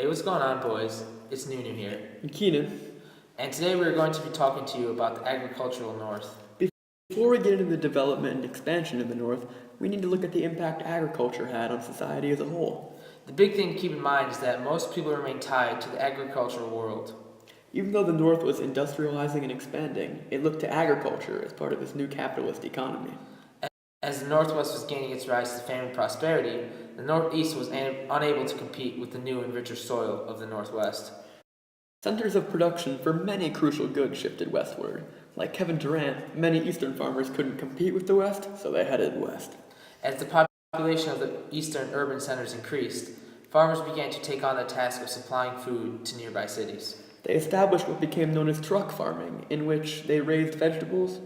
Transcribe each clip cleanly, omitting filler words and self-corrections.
Hey, what's going on, boys? It's Nunu here. And Keenan, And today we're going to be talking to you about the agricultural North. before we get into the development and expansion of the North, we need to look at the impact agriculture had on society as a whole. The big thing to keep in mind is that most people remain tied to the agricultural world. Even though the North was industrializing and expanding, it looked to agriculture as part of this new capitalist economy. As the Northwest was gaining its rise to fame and prosperity, the Northeast was unable to compete with the new and richer soil of the Northwest. Centers of production for many crucial goods shifted westward. Like Kevin Durant, many eastern farmers couldn't compete with the West, so they headed west. As the population of the eastern urban centers increased, farmers began to take on the task of supplying food to nearby cities. They established what became known as truck farming, in which they raised vegetables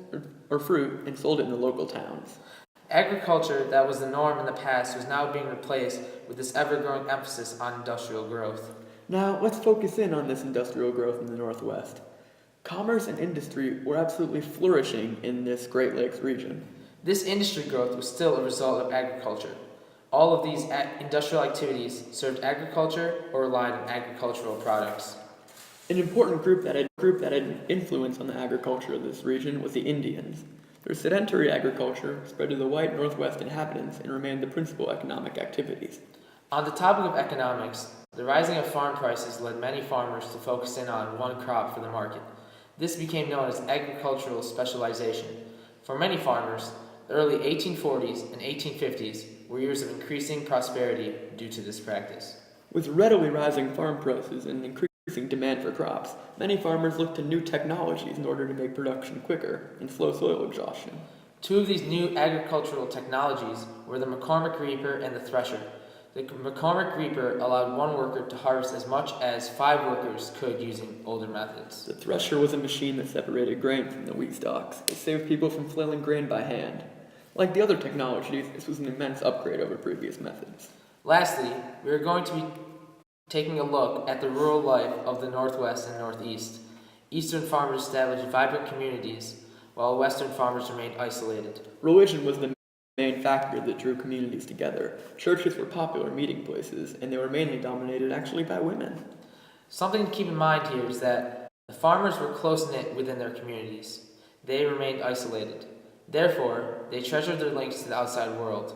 or fruit and sold it in the local towns. Agriculture that was the norm in the past was now being replaced with this ever-growing emphasis on industrial growth. Now, let's focus in on this industrial growth in the Northwest. Commerce and industry were absolutely flourishing in this Great Lakes region. This industry growth was still a result of agriculture. All of these industrial activities served agriculture or relied on agricultural products. An important group that had an influence on the agriculture of this region was the Indians. Their sedentary agriculture spread to the white Northwest inhabitants and remained the principal economic activities. On the topic of economics, the rising of farm prices led many farmers to focus in on one crop for the market. This became known as agricultural specialization. For many farmers, the early 1840s and 1850s were years of increasing prosperity due to this practice. With readily rising farm prices and increasing demand for crops, many farmers looked to new technologies in order to make production quicker and slow soil exhaustion. Two of these new agricultural technologies were the McCormick reaper and the thresher. The McCormick reaper allowed one worker to harvest as much as 5 workers could using older methods. The thresher was a machine that separated grain from the wheat stalks. It saved people from flailing grain by hand. Like the other technologies, this was an immense upgrade over previous methods. Lastly, we are going to be taking a look at the rural life of the Northwest and Northeast. Eastern farmers established vibrant communities, while Western farmers remained isolated. Religion was the main factor that drew communities together. Churches were popular meeting places, and they were mainly dominated actually by women. Something to keep in mind here is that the farmers were close-knit within their communities. They remained isolated. Therefore, they treasured their links to the outside world.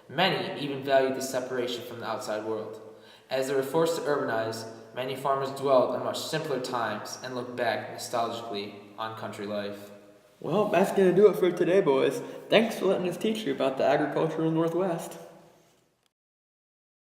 Many even valued the separation from the outside world. As they were forced to urbanize, many farmers dwelled on much simpler times and looked back nostalgically on country life. Well, that's going to do it for today, boys. Thanks for letting us teach you about the agricultural Northwest.